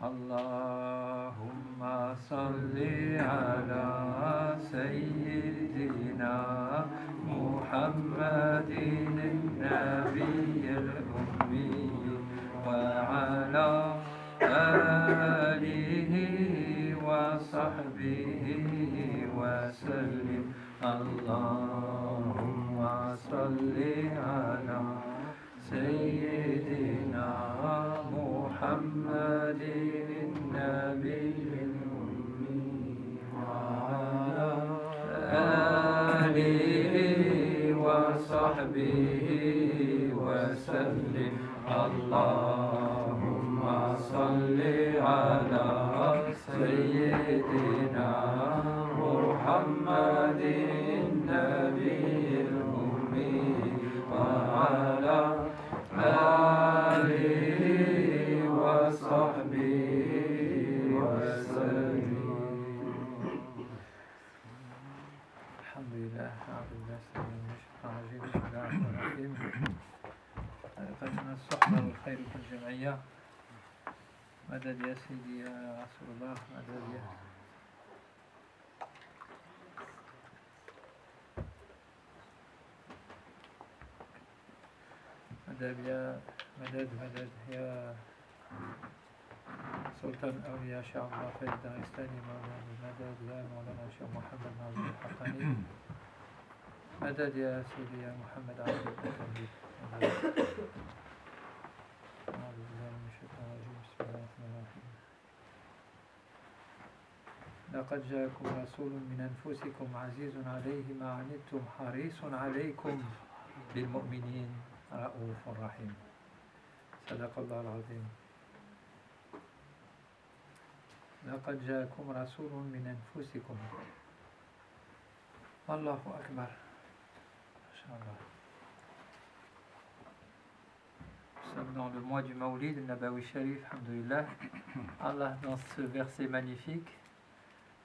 اللهم صل على سيدنا محمد النبي الأمي وعلى آله وصحبه وسلم. اللهم صل على سيدنا محمد النبي الأمي وعلى آله وصحبه وسلم. اللهم صل على سيدنا محمد النبي الأمي وعلى آله وصحبه وسلم. الحمد لله أعوذ بالله من الشيطان الرجيم. بسم الله الرحمن الرحيم. قدمنا الصحبة والخير في الجمعية. مدد يا سيدي يا رسول الله، مدد يا مدد يا سلطان أولياء شاء الله في الدارستاني. مولانا مدد يا مولانا شيخ محمد ناظر الحقاني. مدد يا سيدي يا محمد عبد التنبيه. أعوذ بالله من الشيطان الرجيم. بسم الله الرحمن الرحيم. لقد جاءكم رسول من أنفسكم عزيز عليه ما عنتم حريص عليكم بالمؤمنين رؤوف رحيم. صدق الله العظيم. لقد جاءكم رسول من أنفسكم. الله أكبر. Inch'Allah. Nous sommes dans le mois du Mawlid, le Nabawi Sharif, alhamdoulilah. Allah, dans ce verset magnifique,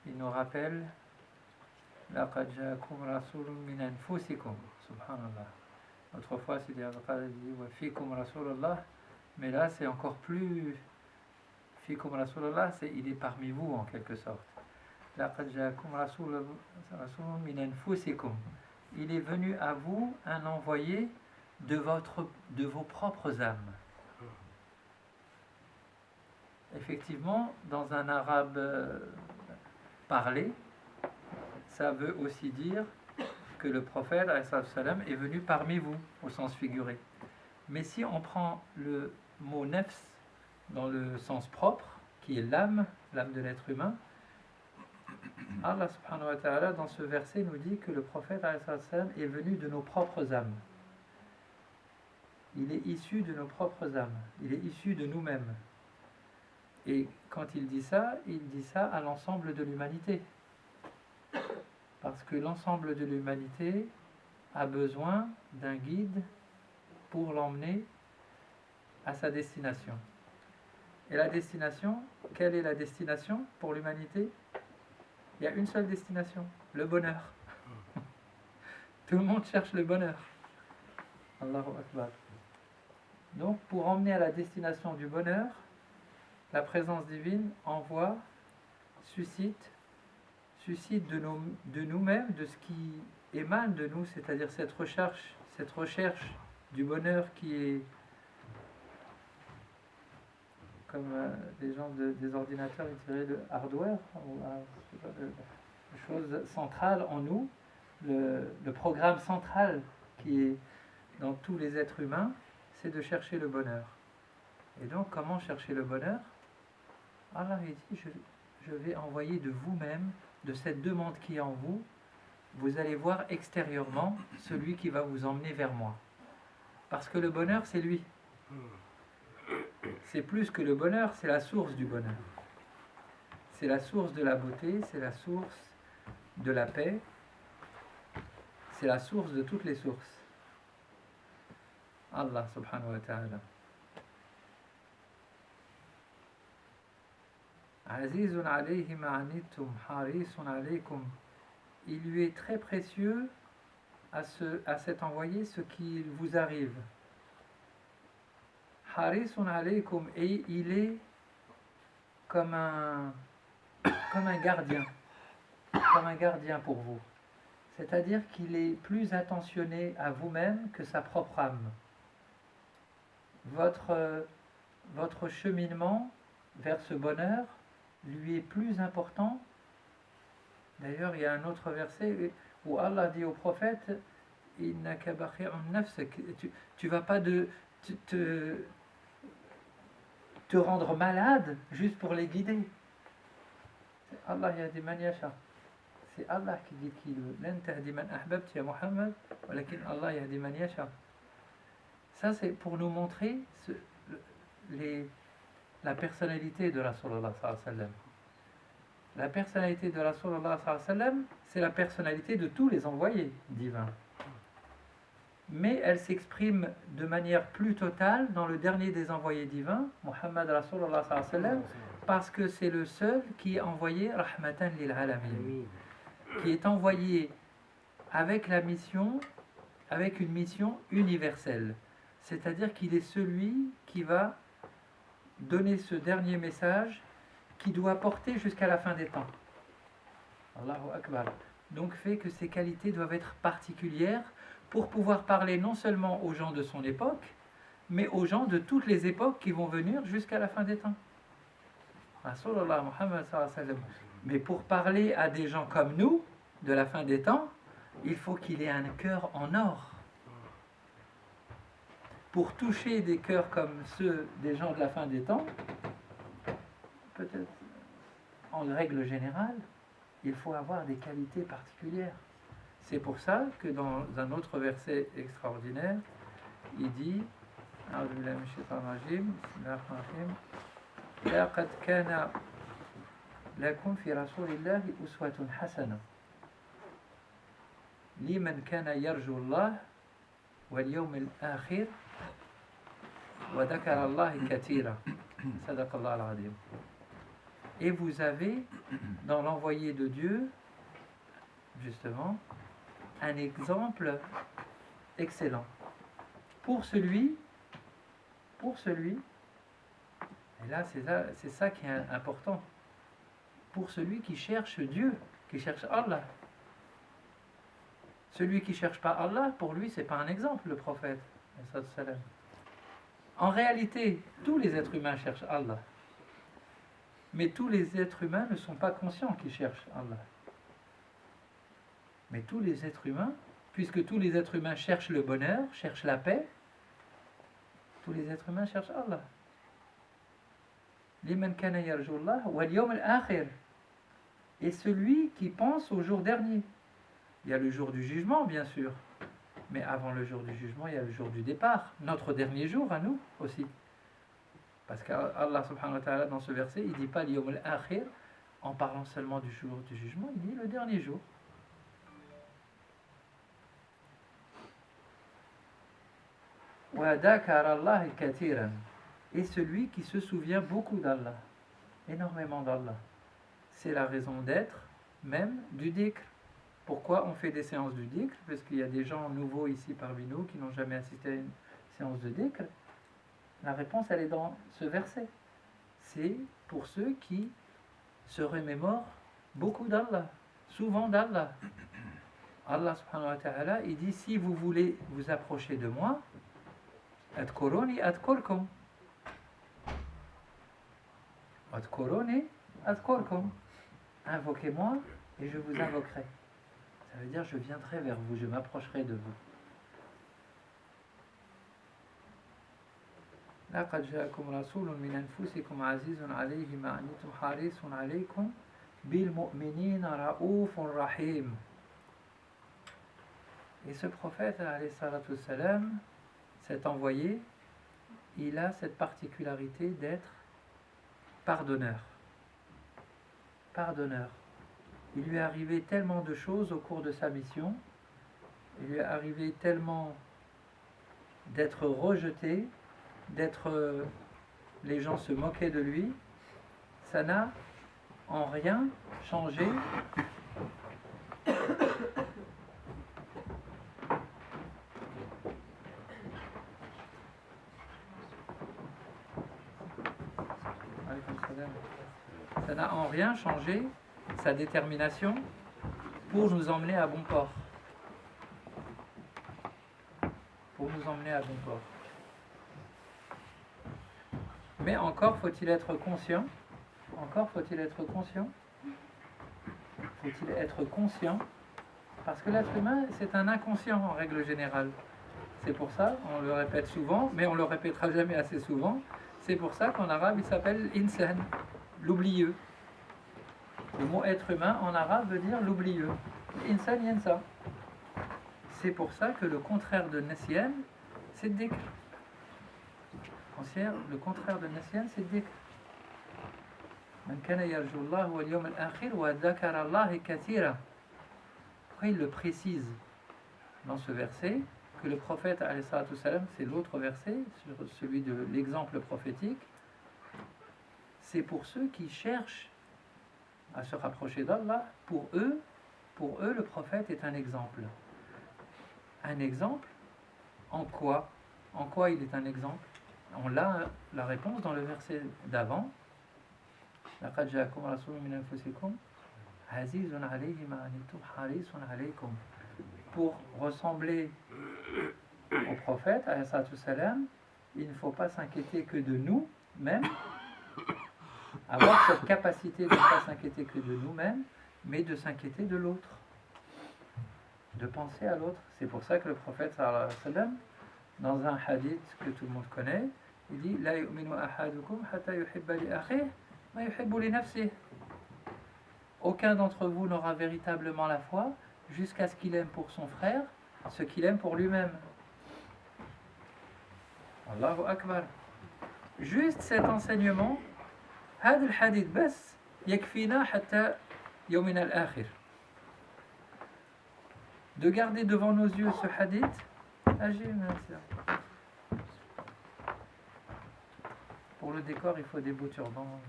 il nous rappelle لقد جاءكم رسول من أنفسكم. Subhanallah. Autrefois, c'est dire dit Fikum Rasulullah, mais là, c'est encore plus. Fikum Rasulullah, c'est il est parmi vous en quelque sorte. لقد جاءكم رسول من أنفسكم. Il est venu à vous un envoyé de vos propres âmes. Effectivement, dans un arabe parlé, ça veut aussi dire que le prophète est venu parmi vous, au sens figuré. Mais si on prend le mot nefs dans le sens propre, qui est l'âme de l'être humain, Allah subhanahu wa ta'ala dans ce verset nous dit que le prophète est venu de nos propres âmes. Il est issu de nos propres âmes, il est issu de nous-mêmes. Et quand il dit ça à l'ensemble de l'humanité. Parce que l'ensemble de l'humanité a besoin d'un guide pour l'emmener à sa destination. Et la destination, quelle est la destination pour l'humanité ? Il y a une seule destination, le bonheur. Tout le monde cherche le bonheur. Allahu Akbar. Donc, pour emmener à la destination du bonheur, la présence divine envoie, suscite de nous-mêmes, de ce qui émane de nous, c'est-à-dire cette recherche du bonheur qui est, comme les gens des ordinateurs, ils diraient le hardware, la chose centrale en nous, le programme central qui est dans tous les êtres humains, c'est de chercher le bonheur. Et donc, comment chercher le bonheur ? Allah dit, je vais envoyer de vous-même, de cette demande qui est en vous, vous allez voir extérieurement celui qui va vous emmener vers moi. Parce que le bonheur, c'est lui. C'est plus que le bonheur, c'est la source du bonheur. C'est la source de la beauté, c'est la source de la paix, c'est la source de toutes les sources. Allah subhanahu wa ta'ala. Azizun alayhi ma'anittum harisun alaykum. Il lui est très précieux à cet envoyé ce qui vous arrive. Harisun alaykum, et il est comme un, comme un gardien, pour vous. C'est-à-dire qu'il est plus attentionné à vous-même que sa propre âme. Votre cheminement vers ce bonheur lui est plus important. D'ailleurs, il y a un autre verset où Allah dit au prophète, innaka bakhi'un nafsak, tu vas pas te rendre malade juste pour les guider. Allah yahdi man yasha. C'est Allah qui guide qui veut. Lan tahdi man ahbabta ya Muhammad, walakin Allah yahdi man yasha. Ça, c'est pour nous montrer la personnalité de Rasulullah sallallahu alayhi wa sallam. La personnalité de Rasulullah sallallahu alayhi wa sallam, c'est la personnalité de tous les envoyés divins. Mais elle s'exprime de manière plus totale dans le dernier des envoyés divins, Muhammad Rasulullah sallallahu alayhi wa sallam, parce que c'est le seul qui est envoyé rahmatan lil alamin, qui est envoyé avec une mission universelle. C'est-à-dire qu'il est celui qui va donner ce dernier message qui doit porter jusqu'à la fin des temps. Allahu Akbar. Donc fait que ces qualités doivent être particulières pour pouvoir parler non seulement aux gens de son époque, mais aux gens de toutes les époques qui vont venir jusqu'à la fin des temps. Rasulullah Muhammad sallallahu alayhi wa sallam. Mais pour parler à des gens comme nous, de la fin des temps, il faut qu'il ait un cœur en or. Pour toucher des cœurs comme ceux des gens de la fin des temps, peut-être en règle générale, il faut avoir des qualités particulières. C'est pour ça que dans un autre verset extraordinaire, il dit A'udhu billahi minash shaitanir rajim, bismillahir rahmanir rahim, laqad kana lakum fi rasulillahi uswatun hasana liman kana yarju Allah wal yawmil akhir wa dhakara Allah katira. Sadaqallah al-azim. Et vous avez dans l'envoyé de Dieu, justement, un exemple excellent pour celui, et là c'est ça qui est important, pour celui qui cherche Dieu, qui cherche Allah. Celui qui ne cherche pas Allah, pour lui c'est pas un exemple, le prophète. En réalité, tous les êtres humains cherchent Allah, mais tous les êtres humains ne sont pas conscients qu'ils cherchent Allah. Mais tous les êtres humains, puisque tous les êtres humains cherchent le bonheur, cherchent la paix, tous les êtres humains cherchent Allah. Liman kana yarju Allah wal yawm al-akhir. Et celui qui pense au jour dernier. Il y a le jour du jugement, bien sûr. Mais avant le jour du jugement, il y a le jour du départ. Notre dernier jour à nous aussi. Parce qu'Allah subhanahu wa ta'ala, dans ce verset, il ne dit pas l'yawm al-akhir en parlant seulement du jour du jugement, il dit le dernier jour. Et celui qui se souvient beaucoup d'Allah, énormément d'Allah. C'est la raison d'être même du dhikr. Pourquoi on fait des séances du dhikr? Parce qu'il y a des gens nouveaux ici parmi nous qui n'ont jamais assisté à une séance de dhikr. La réponse, elle est dans ce verset. C'est pour ceux qui se remémorent beaucoup d'Allah, souvent d'Allah. Allah subhanahu wa ta'ala, il dit, si vous voulez vous approcher de moi, adkuruni adkurkum. Adkuruni adkurkum. Invoquez-moi et je vous invoquerai. Ça veut dire, je viendrai vers vous, je m'approcherai de vous. لقد جاءكم رسول من أنفسكم عزيز عليه ما عنتم حريص عليكم بالمؤمنين رؤوف رحيم. Et ce prophète, alayhi salatu wassalam, cet envoyé, il a cette particularité d'être pardonneur. Pardonneur. Il lui est arrivé tellement de choses au cours de sa mission, il lui est arrivé tellement d'être rejeté, les gens se moquaient de lui, ça n'a en rien changé Ça n'a en rien changé sa détermination pour nous emmener à bon port. Pour nous emmener à bon port. Mais encore faut-il être conscient. Encore faut-il être conscient. Faut-il être conscient. Parce que l'être humain, c'est un inconscient en règle générale. C'est pour ça, on le répète souvent, mais on le répétera jamais assez souvent. C'est pour ça qu'en arabe, il s'appelle insan, l'oublieux. Le mot être humain en arabe veut dire l'oublieux. Insan yensa. C'est pour ça que le contraire de nesyan, c'est dhikr. Le contraire de nesyan, c'est dhikr. Man kana yarju Allah wal yawm al-akhir wa dhakara Allah kathira. Pourquoi il le précise dans ce verset que le prophète, c'est l'autre verset, sur celui de l'exemple prophétique, c'est pour ceux qui cherchent à se rapprocher d'Allah. Pour eux, le prophète est un exemple. Un exemple en quoi? En quoi il est un exemple? On a la réponse dans le verset d'avant. لَقَدْ جَاءَكُمْ رَسُولٌ مِّنْ أَنفُسِكُمْ عَزِيزٌ عَلَيْهِ مَا عَنِتُّمْ حَرِيصٌ عَلَيْكُمْ. Pour ressembler au prophète, il ne faut pas s'inquiéter que de nous-mêmes, avoir cette capacité de ne pas s'inquiéter que de nous-mêmes, mais de s'inquiéter de l'autre, de penser à l'autre. C'est pour ça que le prophète, dans un hadith que tout le monde connaît, il dit La yu'minu ahadukum hatta yuhibba li akhihi ma yuhibbu li nafsihi. Aucun d'entre vous n'aura véritablement la foi jusqu'à ce qu'il aime pour son frère ce qu'il aime pour lui-même. Allahu Akbar. Juste cet enseignement, هذا الحديث بس يكفينا حتى يومنا الآخر. De garder devant nos yeux ce hadith. Pour le décor, il faut des beaux turbans.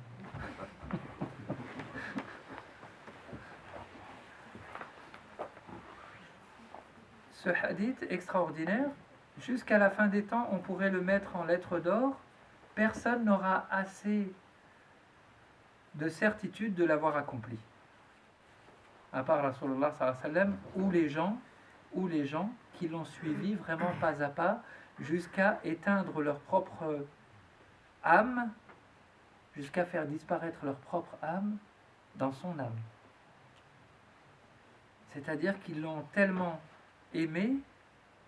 Ce hadith extraordinaire, jusqu'à la fin des temps, on pourrait le mettre en lettres d'or. Personne n'aura assez de certitude de l'avoir accompli. À part Rasulullah sallallahu alayhi wa sallam, ou les gens qui l'ont suivi vraiment pas à pas, jusqu'à éteindre leur propre âme, jusqu'à faire disparaître leur propre âme dans son âme. C'est-à-dire qu'ils l'ont tellement aimé,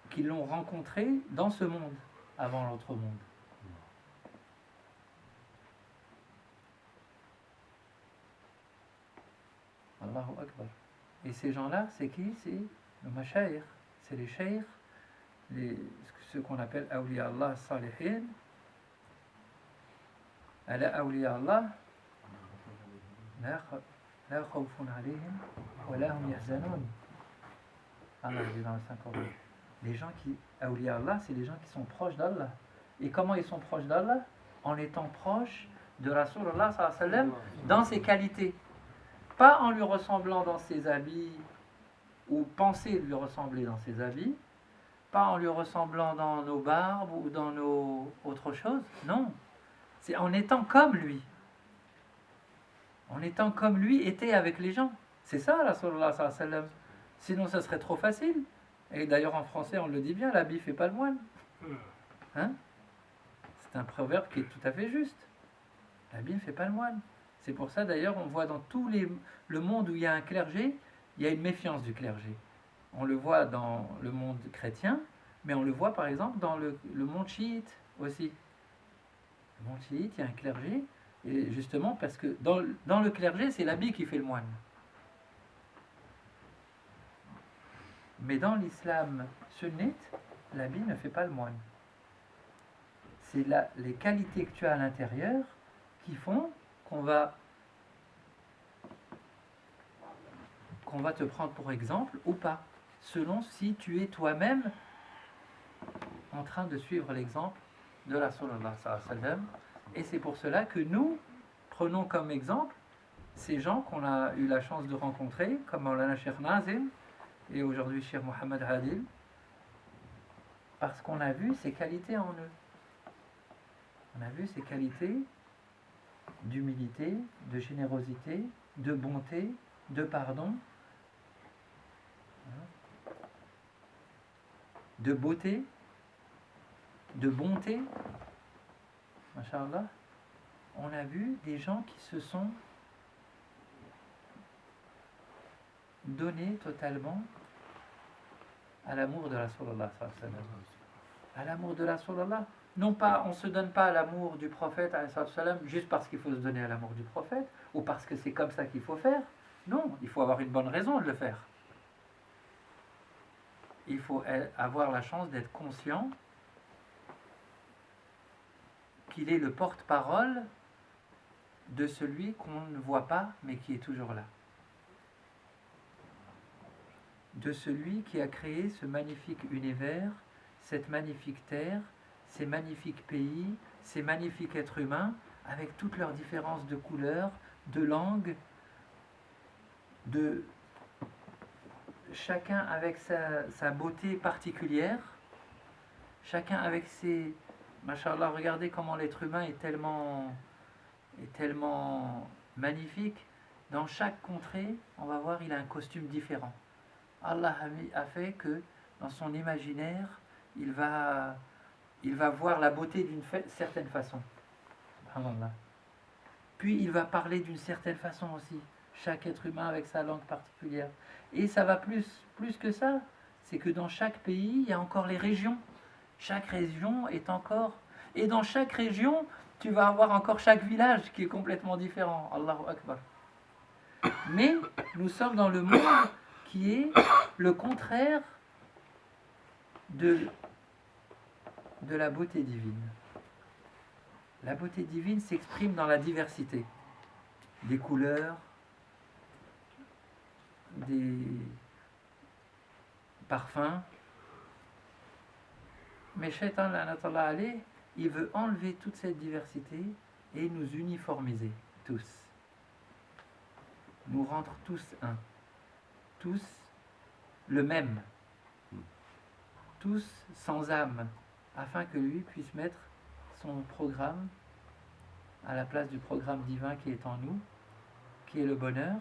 qu'ils l'ont rencontré dans ce monde, avant l'autre monde. Allahu Akbar. Et ces gens-là, c'est qui? C'est le mashayikh, c'est les shaykhs, ceux qu'on appelle awliya Allah salihin. Ala awliya Allah la khawfun alayhim wa la hum yahzanun. Allah dit dans le Saint-Coran. Les gens qui, awliya Allah, c'est les gens qui sont proches d'Allah. Et comment ils sont proches d'Allah? En étant proches de Rasulullah sallallahu alayhi wa sallam dans ses qualités. Pas en lui ressemblant dans ses habits, ou penser lui ressembler dans ses habits, pas en lui ressemblant dans nos barbes ou dans nos autres choses, non. C'est en étant comme lui. En étant comme lui était avec les gens. C'est ça, Rasulullah sallallahu alayhi wa sallam. Sinon, ça serait trop facile. Et d'ailleurs, en français, on le dit bien, l'habit fait pas le moine. Hein? C'est un proverbe qui est tout à fait juste. L'habit ne fait pas le moine. C'est pour ça, d'ailleurs, on voit dans le monde où il y a un clergé, il y a une méfiance du clergé. On le voit dans le monde chrétien, mais on le voit, par exemple, dans le monde chiite aussi. Le monde chiite, il y a un clergé, et justement, parce que dans le clergé, c'est l'habit qui fait le moine. Mais dans l'islam sunnite, l'habit ne fait pas le moine. C'est les qualités que tu as à l'intérieur qui font qu'on va te prendre pour exemple ou pas, selon si tu es toi-même en train de suivre l'exemple de Rasulullah sallallahu alayhi wa sallam. Et c'est pour cela que nous prenons comme exemple ces gens qu'on a eu la chance de rencontrer, comme Maulana Cheikh Nazim et aujourd'hui Cheikh Mohammed Adil, parce qu'on a vu ces qualités en eux. On a vu ces qualités d'humilité, de générosité, de bonté, de pardon, de beauté, de bonté. Masha'Allah, on a vu des gens qui se sont donnés totalement à l'amour de Rasulallah, à l'amour de Rasulallah. Non pas, on ne se donne pas à l'amour du prophète juste parce qu'il faut se donner à l'amour du prophète ou parce que c'est comme ça qu'il faut faire. Non, il faut avoir une bonne raison de le faire. Il faut avoir la chance d'être conscient qu'il est le porte-parole de celui qu'on ne voit pas mais qui est toujours là. De celui qui a créé ce magnifique univers, cette magnifique terre, ces magnifiques pays, ces magnifiques êtres humains, avec toutes leurs différences de couleurs, de langue, de chacun avec sa beauté particulière, chacun avec ses... Masha'Allah, regardez comment l'être humain est tellement magnifique. Dans chaque contrée, on va voir, il a un costume différent. Allah a fait que dans son imaginaire, il va voir la beauté d'une certaine façon. Puis il va parler d'une certaine façon aussi. Chaque être humain avec sa langue particulière. Et ça va plus que ça. C'est que dans chaque pays, il y a encore les régions. Chaque région est encore... Et dans chaque région, tu vas avoir encore chaque village qui est complètement différent. Allahu Akbar. Mais nous sommes dans le monde qui est le contraire de la beauté divine. La beauté divine s'exprime dans la diversité des couleurs, des parfums. Mais Shaitan, la'natullah alayh, il veut enlever toute cette diversité et nous uniformiser, tous. Nous rendre tous un. Tous le même. Tous sans âme, afin que lui puisse mettre son programme à la place du programme divin qui est en nous, qui est le bonheur,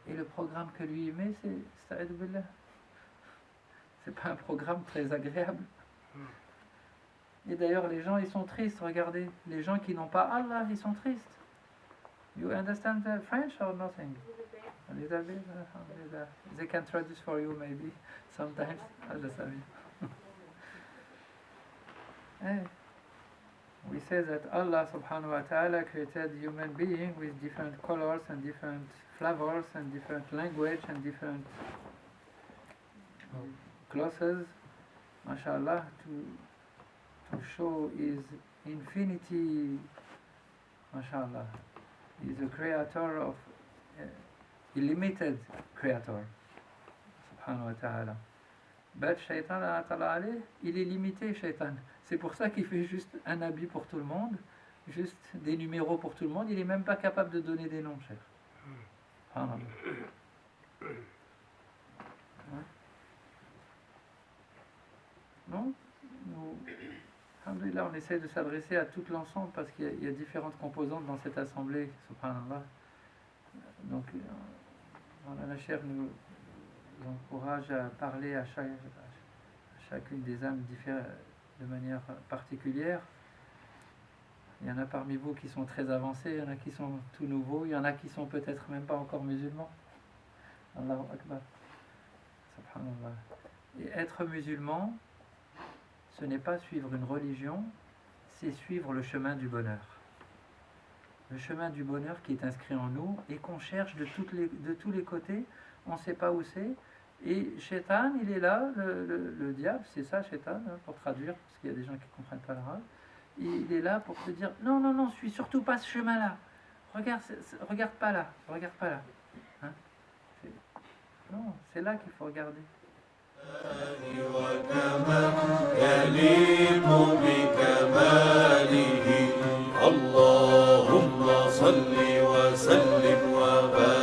et le programme que lui met, c'est pas un programme très agréable. Et d'ailleurs, les gens, ils sont tristes, regardez. Les gens qui n'ont pas Allah, ils sont tristes. You understand the French or nothing? A little bit? They can traduce for you maybe, sometimes. Hey. We say that Allah subhanahu wa ta'ala created human being with different colors and different flavors and different language and different clothes, mashallah, to show his infinity, mashallah. He is a creator of illimited creator, subhanahu wa ta'ala. But Shaitan, il est limité, Shaitan. C'est pour ça qu'il fait juste un habit pour tout le monde, juste des numéros pour tout le monde. Il n'est même pas capable de donner des noms, cher. Non, alhamdoulilah, on essaie de s'adresser à tout l'ensemble parce qu'il y a différentes composantes dans cette assemblée, subhanallah. Donc, la chère nous encourage à parler à chacune des âmes de manière particulière. Il y en a parmi vous qui sont très avancés, il y en a qui sont tout nouveaux, il y en a qui sont peut-être même pas encore musulmans. Allahu Akbar. Subhanallah. Et être musulman, ce n'est pas suivre une religion, c'est suivre le chemin du bonheur. Le chemin du bonheur qui est inscrit en nous et qu'on cherche de tous les côtés, on ne sait pas où c'est. Et Shaitan, il est là, le diable, c'est ça Shaitan, hein, pour traduire, parce qu'il y a des gens qui ne comprennent pas l'arabe. Il est là pour te dire, non, suis surtout pas ce chemin-là. Regarde pas là. Hein? Non, c'est là qu'il faut regarder. اللهم صل وسلم وبارك